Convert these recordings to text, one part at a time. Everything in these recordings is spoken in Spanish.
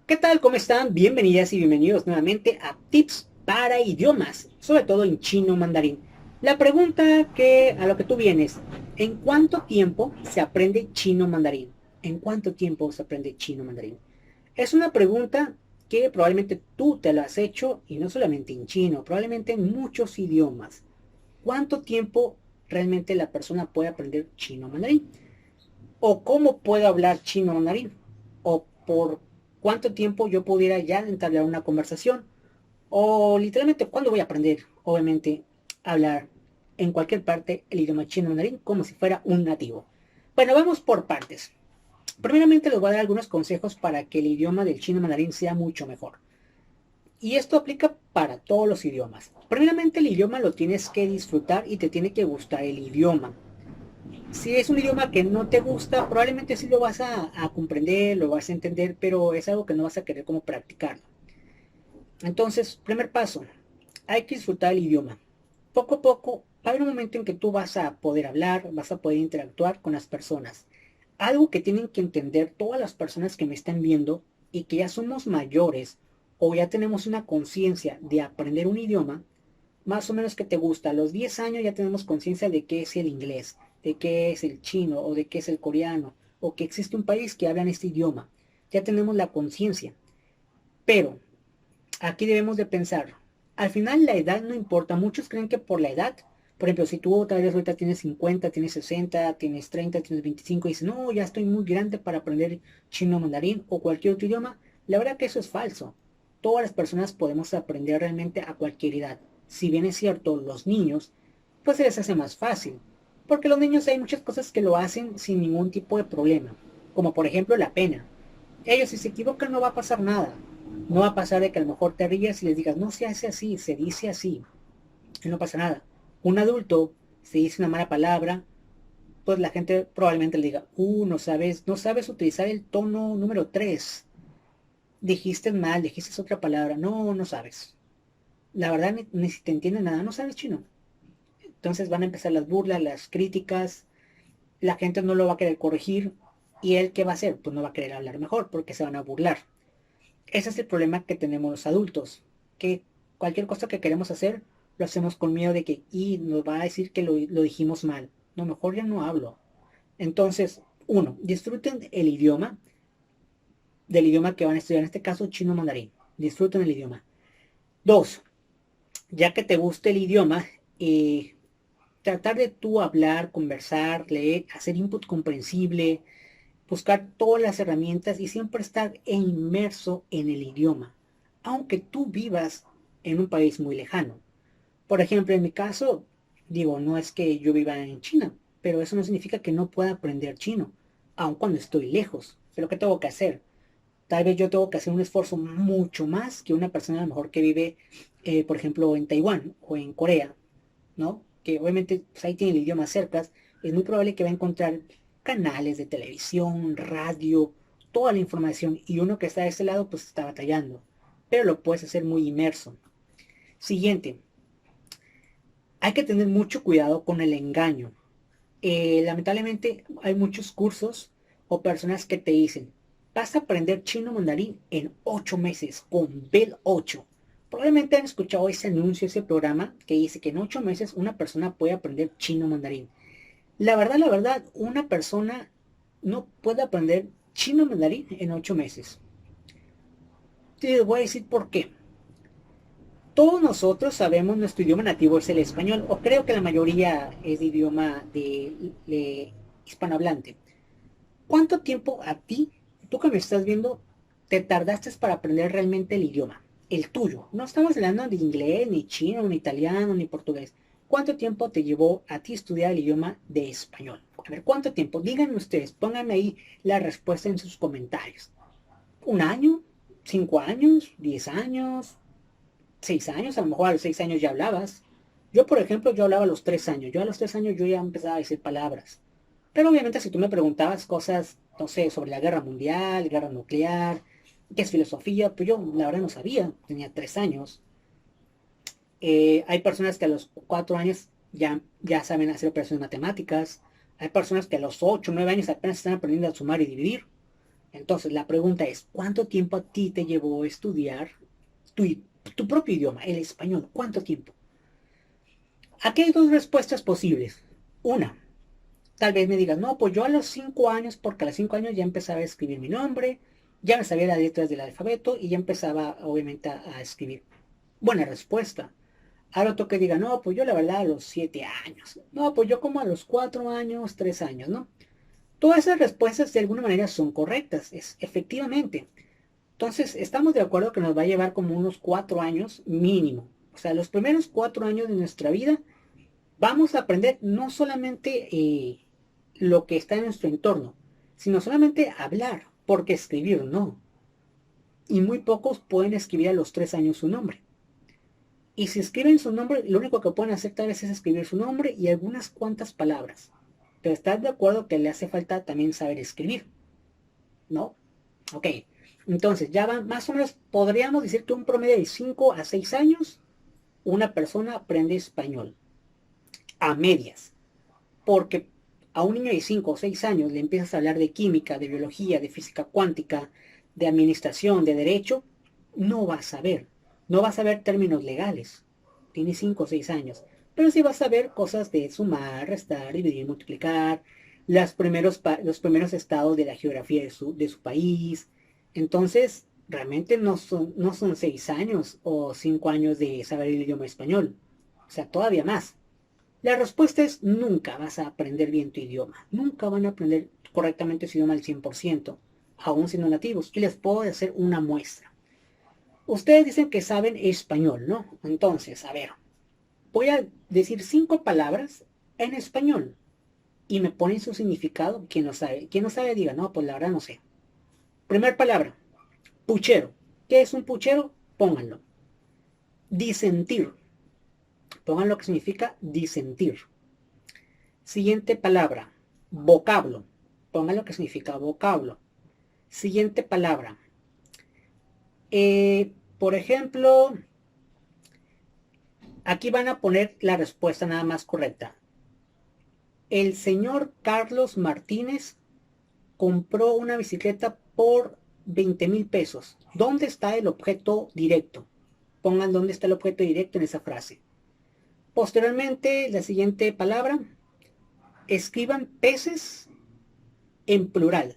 ¿Qué tal? ¿Cómo están? Bienvenidas y bienvenidos nuevamente a Tips para Idiomas, sobre todo en chino mandarín. La pregunta que a lo que tú vienes, ¿en cuánto tiempo se aprende chino mandarín? ¿En cuánto tiempo se aprende chino mandarín? Es una pregunta que probablemente tú te la has hecho y no solamente en chino, probablemente en muchos idiomas. ¿Cuánto tiempo realmente la persona puede aprender chino mandarín? ¿O cómo puedo hablar chino mandarín? ¿O por cuánto tiempo yo pudiera ya entablar una conversación? ¿O literalmente cuándo voy a aprender, obviamente, a hablar en cualquier parte el idioma chino mandarín como si fuera un nativo? Bueno, vamos por partes. Primeramente les voy a dar algunos consejos para que el idioma del chino mandarín sea mucho mejor. Y esto aplica para todos los idiomas. Primeramente el idioma lo tienes que disfrutar y te tiene que gustar el idioma. Si es un idioma que no te gusta, probablemente sí lo vas a comprender, lo vas a entender, pero es algo que no vas a querer como practicarlo. Entonces, primer paso, hay que disfrutar el idioma. Poco a poco va a haber un momento en que tú vas a poder hablar, vas a poder interactuar con las personas. Algo que tienen que entender todas las personas que me están viendo y que ya somos mayores o ya tenemos una conciencia de aprender un idioma, más o menos que te gusta. A los 10 años ya tenemos conciencia de qué es el inglés, de qué es el chino o de qué es el coreano, o que existe un país que habla este idioma. Ya tenemos la conciencia. Pero aquí debemos de pensar, al final la edad no importa. Muchos creen que por la edad, por ejemplo, si tú tal vez ahorita tienes 50, tienes 60, tienes 30, tienes 25 y dices, no, ya estoy muy grande para aprender chino mandarín o cualquier otro idioma, la verdad que eso es falso. Todas las personas podemos aprender realmente a cualquier edad. Si bien es cierto, los niños, pues se les hace más fácil. Porque los niños hay muchas cosas que lo hacen sin ningún tipo de problema. Como por ejemplo la pena. Ellos si se equivocan no va a pasar nada. No va a pasar de que a lo mejor te rías y les digas, no se hace así, se dice así. Y no pasa nada. Un adulto, si dice una mala palabra, pues la gente probablemente le diga, no sabes utilizar el tono número 3. Dijiste mal, dijiste otra palabra. No, no sabes. La verdad ni si te entiende nada, no sabes chino. Entonces van a empezar las burlas, las críticas, la gente no lo va a querer corregir y él qué va a hacer, pues no va a querer hablar mejor porque se van a burlar. Ese es el problema que tenemos los adultos, que cualquier cosa que queremos hacer lo hacemos con miedo de que y nos va a decir que lo dijimos mal. No, mejor ya no hablo. Entonces, uno, disfruten el idioma, del idioma que van a estudiar, en este caso chino mandarín. Disfruten el idioma. Dos, ya que te guste el idioma, tratar de tú hablar, conversar, leer, hacer input comprensible, buscar todas las herramientas y siempre estar inmerso en el idioma, aunque tú vivas en un país muy lejano. Por ejemplo, en mi caso, digo, no es que yo viva en China, pero eso no significa que no pueda aprender chino, aun cuando estoy lejos. Pero ¿qué tengo que hacer? Tal vez yo tengo que hacer un esfuerzo mucho más que una persona a lo mejor que vive, por ejemplo, en Taiwán o en Corea, ¿no? Que obviamente pues, ahí tiene el idioma cerca, es muy probable que va a encontrar canales de televisión, radio, toda la información y uno que está de este lado pues está batallando, pero lo puedes hacer muy inmerso. Siguiente, hay que tener mucho cuidado con el engaño. Lamentablemente hay muchos cursos o personas que te dicen, vas a aprender chino mandarín en 8 meses con Bell 8. Probablemente han escuchado ese anuncio, ese programa que dice que en 8 meses una persona puede aprender chino mandarín. La verdad, una persona no puede aprender chino mandarín en 8 meses. Y les voy a decir por qué. Todos nosotros sabemos nuestro idioma nativo es el español, o creo que la mayoría es de idioma de hispanohablante. ¿Cuánto tiempo a ti, tú que me estás viendo, te tardaste para aprender realmente el idioma? El tuyo. No estamos hablando de inglés, ni chino, ni italiano, ni portugués. ¿Cuánto tiempo te llevó a ti estudiar el idioma de español? A ver, ¿cuánto tiempo? Díganme ustedes, pónganme ahí la respuesta en sus comentarios. ¿Un año? ¿5 años? ¿10 años? ¿6 años? A lo mejor a los 6 años ya hablabas. Yo, por ejemplo, yo hablaba a los 3 años. Yo a los 3 años yo ya empezaba a decir palabras. Pero obviamente si tú me preguntabas cosas, no sé, sobre la guerra mundial, guerra nuclear, qué es filosofía, pues yo la verdad no sabía, tenía 3 años. Hay personas que a los 4 años ya saben hacer operaciones matemáticas. Hay personas que a los 8, 9 años apenas están aprendiendo a sumar y dividir. Entonces, la pregunta es, ¿cuánto tiempo a ti te llevó a estudiar tu, tu propio idioma, el español? ¿Cuánto tiempo? Aquí hay dos respuestas posibles. Una, tal vez me digas, no, pues yo a los 5 años, porque a los 5 años ya empezaba a escribir mi nombre, ya me sabía las letras del alfabeto y ya empezaba obviamente a escribir. Buena respuesta. Ahora otro que diga, no, pues yo la verdad a los 7 años. No, pues yo como a los 4 años, 3 años, ¿no? Todas esas respuestas de alguna manera son correctas, es efectivamente. Entonces, estamos de acuerdo que nos va a llevar como unos 4 años mínimo. O sea, los primeros 4 años de nuestra vida vamos a aprender no solamente lo que está en nuestro entorno, sino solamente hablar, porque escribir no. Y muy pocos pueden escribir a los 3 años su nombre. Y si escriben su nombre, lo único que pueden hacer tal vez es escribir su nombre y algunas cuantas palabras. Pero estás de acuerdo que le hace falta también saber escribir, ¿no? Ok. Entonces, ya van, más o menos, podríamos decir que un promedio de 5 a 6 años, una persona aprende español. A medias. Porque a un niño de 5 o 6 años le empiezas a hablar de química, de biología, de física cuántica, de administración, de derecho, no va a saber. No va a saber términos legales. Tiene 5 o 6 años. Pero sí va a saber cosas de sumar, restar, dividir, multiplicar, los primeros estados de la geografía de su país. Entonces, realmente no son 6 años o 5 años de saber el idioma español. O sea, todavía más. La respuesta es nunca vas a aprender bien tu idioma. Nunca van a aprender correctamente su idioma al 100%, aún siendo nativos. Y les puedo hacer una muestra. Ustedes dicen que saben español, ¿no? Entonces, a ver, voy a decir 5 palabras en español y me ponen su significado. Quien no sabe, quien no sabe diga, no, pues la verdad no sé. Primer palabra, puchero. ¿Qué es un puchero? Pónganlo. Disentir. Pongan lo que significa disentir. Siguiente palabra, vocablo. Pongan lo que significa vocablo. Siguiente palabra. Por ejemplo, aquí van a poner la respuesta nada más correcta. El señor Carlos Martínez compró una bicicleta por 20,000 pesos. ¿Dónde está el objeto directo? Pongan dónde está el objeto directo en esa frase. Posteriormente, la siguiente palabra, escriban peces en plural.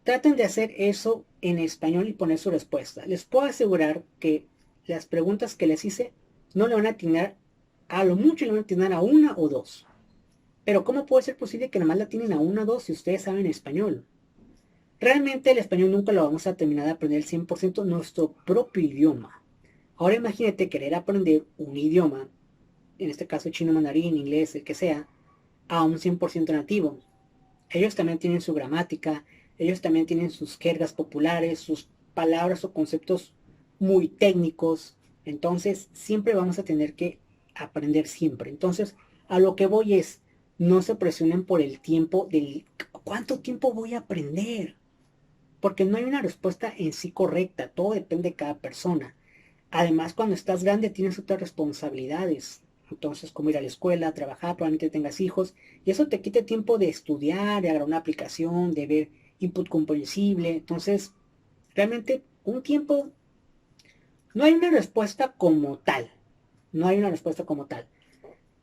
Traten de hacer eso en español y poner su respuesta. Les puedo asegurar que las preguntas que les hice no le van a atinar, a lo mucho le van a atinar a una o dos. Pero ¿cómo puede ser posible que nada más la tienen a una o dos si ustedes saben español? Realmente el español nunca lo vamos a terminar de aprender el 100% nuestro propio idioma. Ahora imagínate querer aprender un idioma, en este caso chino, mandarín, inglés, el que sea, a un 100% nativo. Ellos también tienen su gramática, ellos también tienen sus jergas populares, sus palabras o conceptos muy técnicos. Entonces, siempre vamos a tener que aprender siempre. Entonces, a lo que voy es, no se presionen por el tiempo del cuánto tiempo voy a aprender. Porque no hay una respuesta en sí correcta, todo depende de cada persona. Además, cuando estás grande tienes otras responsabilidades. Entonces, como ir a la escuela, trabajar, probablemente tengas hijos, y eso te quita tiempo de estudiar, de agarrar una aplicación, de ver input comprensible. Entonces, realmente un tiempo, no hay una respuesta como tal. No hay una respuesta como tal.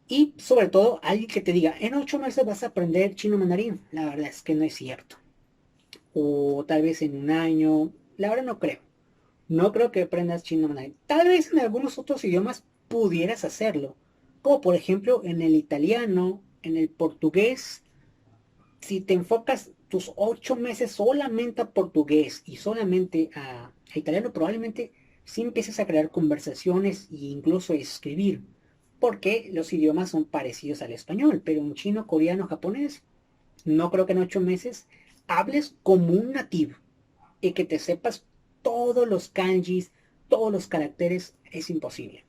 Y sobre todo, alguien que te diga, en 8 meses vas a aprender chino mandarín. La verdad es que no es cierto. O tal vez en un año. La verdad no creo. No creo que aprendas chino mandarín. Tal vez en algunos otros idiomas pudieras hacerlo. Como por ejemplo en el italiano, en el portugués. Si te enfocas tus 8 meses solamente a portugués y solamente a italiano, probablemente sí empieces a crear conversaciones e incluso escribir. Porque los idiomas son parecidos al español. Pero en chino, coreano, japonés, no creo que en 8 meses hables como un nativo y que te sepas todos los kanjis, todos los caracteres, es imposible.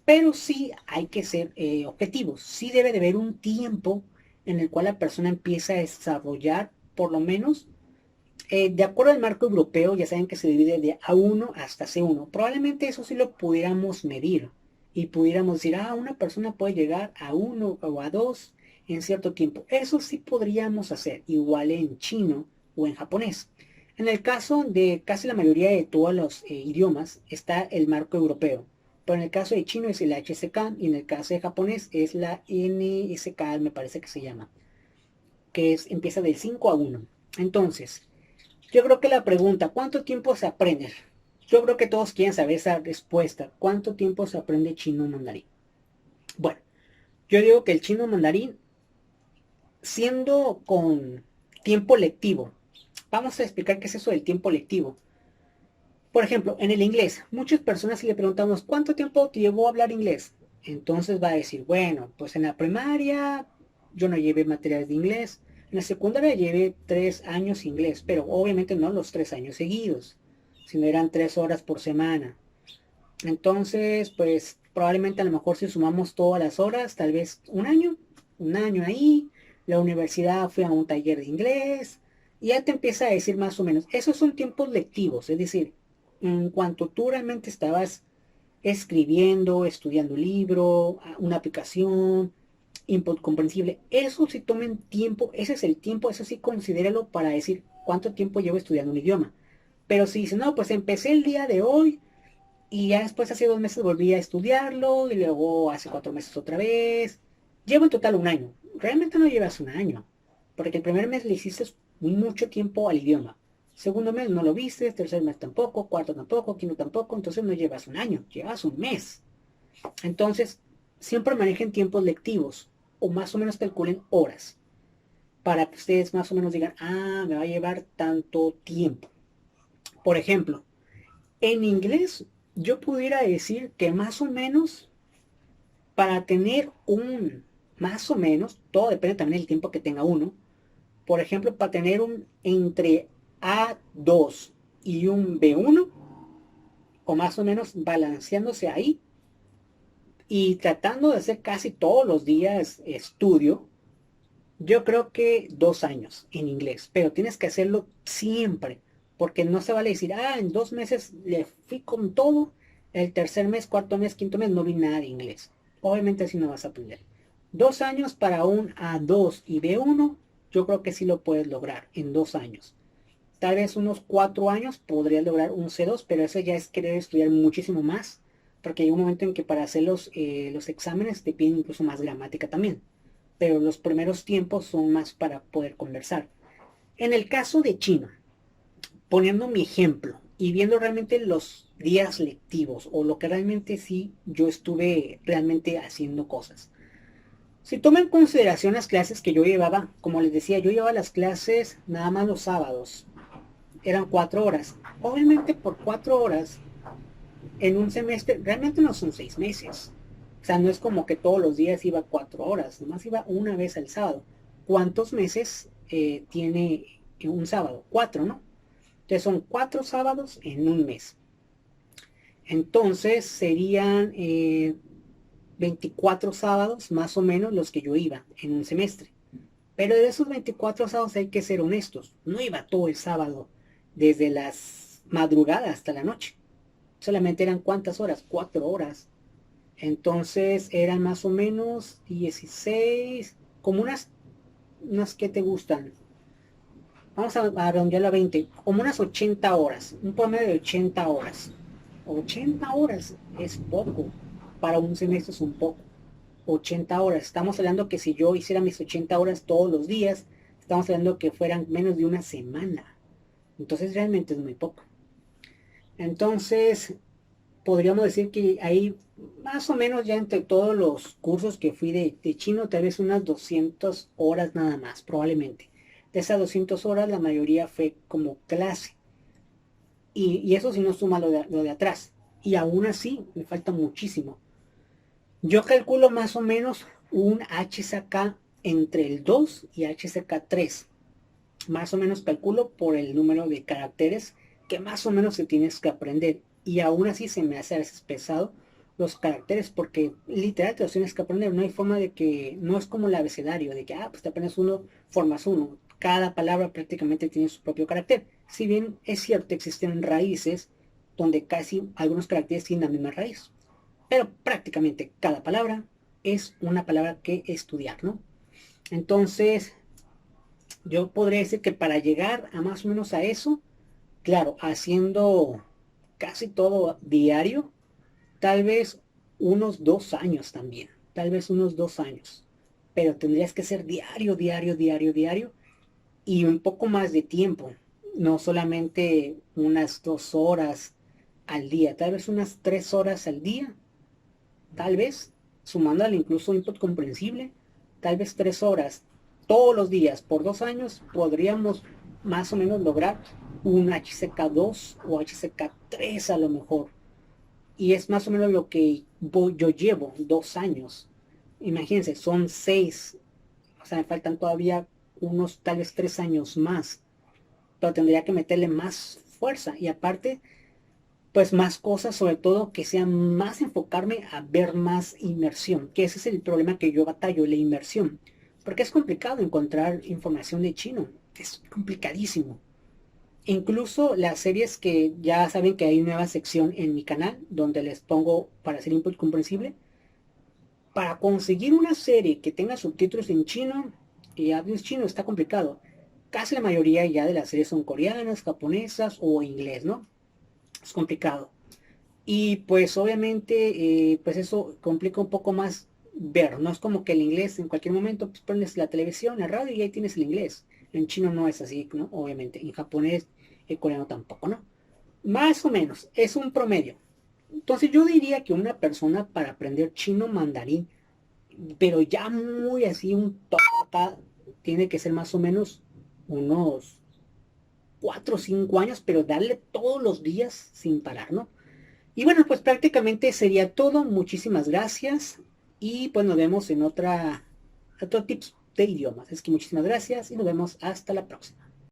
Pero sí hay que ser objetivos. Sí debe de haber un tiempo en el cual la persona empieza a desarrollar, por lo menos, de acuerdo al marco europeo, ya saben que se divide de A1 hasta C1. Probablemente eso sí lo pudiéramos medir y pudiéramos decir, una persona puede llegar a 1 o a 2 en cierto tiempo. Eso sí podríamos hacer, igual en chino o en japonés. En el caso de casi la mayoría de todos los idiomas está el marco europeo. Pero en el caso de chino es el HSK y en el caso de japonés es la NSK, me parece que se llama, que es, empieza del 5 a 1. Entonces, yo creo que la pregunta, ¿cuánto tiempo se aprende? Yo creo que todos quieren saber esa respuesta. ¿Cuánto tiempo se aprende chino mandarín? Bueno, yo digo que el chino mandarín, siendo con tiempo lectivo, vamos a explicar qué es eso del tiempo lectivo. Por ejemplo, en el inglés, muchas personas si le preguntamos, ¿cuánto tiempo te llevó a hablar inglés? Entonces va a decir, bueno, pues en la primaria yo no llevé materiales de inglés, en la secundaria llevé 3 años inglés, pero obviamente no los 3 años seguidos, sino eran 3 horas por semana. Entonces, pues probablemente a lo mejor si sumamos todas las horas, tal vez un año ahí, la universidad fue a un taller de inglés, y ya te empieza a decir más o menos, esos son tiempos lectivos, es decir, en cuanto tú realmente estabas escribiendo, estudiando un libro, una aplicación, input comprensible, eso sí tomen tiempo, ese es el tiempo, eso sí considéralo para decir cuánto tiempo llevo estudiando un idioma. Pero si dices, no, pues empecé el día de hoy y ya después hace 2 meses volví a estudiarlo y luego hace 4 meses otra vez. Llevo en total un año. Realmente no llevas un año. Porque el primer mes le hiciste mucho tiempo al idioma. Segundo mes no lo viste, tercer mes tampoco, cuarto tampoco, quinto tampoco. Entonces no llevas un año, llevas un mes. Entonces, siempre manejen tiempos lectivos o más o menos calculen horas. Para que ustedes más o menos digan, ah, me va a llevar tanto tiempo. Por ejemplo, en inglés yo pudiera decir que más o menos para tener más o menos, todo depende también del tiempo que tenga uno. Por ejemplo, para tener un entre A2 y un B1, o más o menos balanceándose ahí, y tratando de hacer casi todos los días estudio, yo creo que 2 años en inglés, pero tienes que hacerlo siempre, porque no se vale decir, ah, en 2 meses le fui con todo, el tercer mes, cuarto mes, quinto mes no vi nada de inglés. Obviamente así no vas a aprender. 2 años para un A2 y B1, yo creo que sí lo puedes lograr en 2 años. Tal vez unos 4 años podrías lograr un C2, pero eso ya es querer estudiar muchísimo más, porque hay un momento en que para hacer los exámenes te piden incluso más gramática también, pero los primeros tiempos son más para poder conversar. En el caso de China, poniendo mi ejemplo y viendo realmente los días lectivos o lo que realmente sí yo estuve realmente haciendo cosas. Si toma en consideración las clases que yo llevaba, como les decía, yo llevaba las clases nada más los sábados. Eran 4 horas. Obviamente por 4 horas en un semestre realmente no son 6 meses. O sea, no es como que todos los días iba 4 horas, nomás iba una vez al sábado. ¿Cuántos meses tiene un sábado? 4, ¿no? Entonces son 4 sábados en un mes. Entonces serían 24 sábados más o menos los que yo iba en un semestre. Pero de esos 24 sábados hay que ser honestos. No iba todo el sábado desde las madrugadas hasta la noche. Solamente eran cuántas horas, 4 horas. Entonces eran más o menos 16, como unas que te gustan. Vamos a redondearlo a 20, como unas 80 horas, un promedio de 80 horas. 80 horas es poco, para un semestre es un poco. 80 horas, estamos hablando que si yo hiciera mis 80 horas todos los días, estamos hablando que fueran menos de una semana. Entonces realmente es muy poco. Entonces, podríamos decir que ahí más o menos ya entre todos los cursos que fui de chino, tal vez unas 200 horas nada más, probablemente. De esas 200 horas la mayoría fue como clase. Y eso si no suma lo de atrás. Y aún así me falta muchísimo. Yo calculo más o menos un HSK entre el 2 y HSK 3. Más o menos calculo por el número de caracteres que más o menos se tienes que aprender. Y aún así se me hace a veces pesado los caracteres porque literal te los tienes que aprender. No hay forma de que, no es como el abecedario, de que, pues te aprendes uno, formas uno. Cada palabra prácticamente tiene su propio carácter. Si bien es cierto, existen raíces donde casi algunos caracteres tienen la misma raíz. Pero prácticamente cada palabra es una palabra que estudiar, ¿no? Entonces, yo podría decir que para llegar a más o menos a eso, claro, haciendo casi todo diario, tal vez unos 2 años también, tal vez unos 2 años. Pero tendrías que ser diario, diario, diario, diario y un poco más de tiempo. No solamente unas 2 horas al día, tal vez unas 3 horas al día, tal vez, sumándole incluso input comprensible, tal vez 3 horas todos los días por 2 años, podríamos más o menos lograr un HCK2 o HCK3 a lo mejor. Y es más o menos lo que yo llevo, 2 años. Imagínense, son 6. O sea, me faltan todavía unos tal vez 3 años más. Pero tendría que meterle más fuerza. Y aparte, pues más cosas, sobre todo que sea más enfocarme a ver más inmersión. Que ese es el problema que yo batallo, la inmersión. Porque es complicado encontrar información de chino. Es complicadísimo. Incluso las series que ya saben que hay nueva sección en mi canal donde les pongo para hacer input comprensible. Para conseguir una serie que tenga subtítulos en chino y audios chino está complicado. Casi la mayoría ya de las series son coreanas, japonesas o inglés, ¿no? Es complicado. Y pues obviamente pues eso complica un poco más ver. No es como que el inglés en cualquier momento pues pones la televisión, la radio y ahí tienes el inglés. En chino no es así, ¿no? Obviamente. En japonés, el coreano tampoco, ¿no? Más o menos, es un promedio. Entonces yo diría que una persona para aprender chino mandarín, pero ya muy así un top acá, tiene que ser más o menos unos 4 o 5 años, pero darle todos los días sin parar, ¿no? Y bueno, pues prácticamente sería todo. Muchísimas gracias. Y pues nos vemos en otro tips de idiomas. Es que muchísimas gracias y nos vemos hasta la próxima.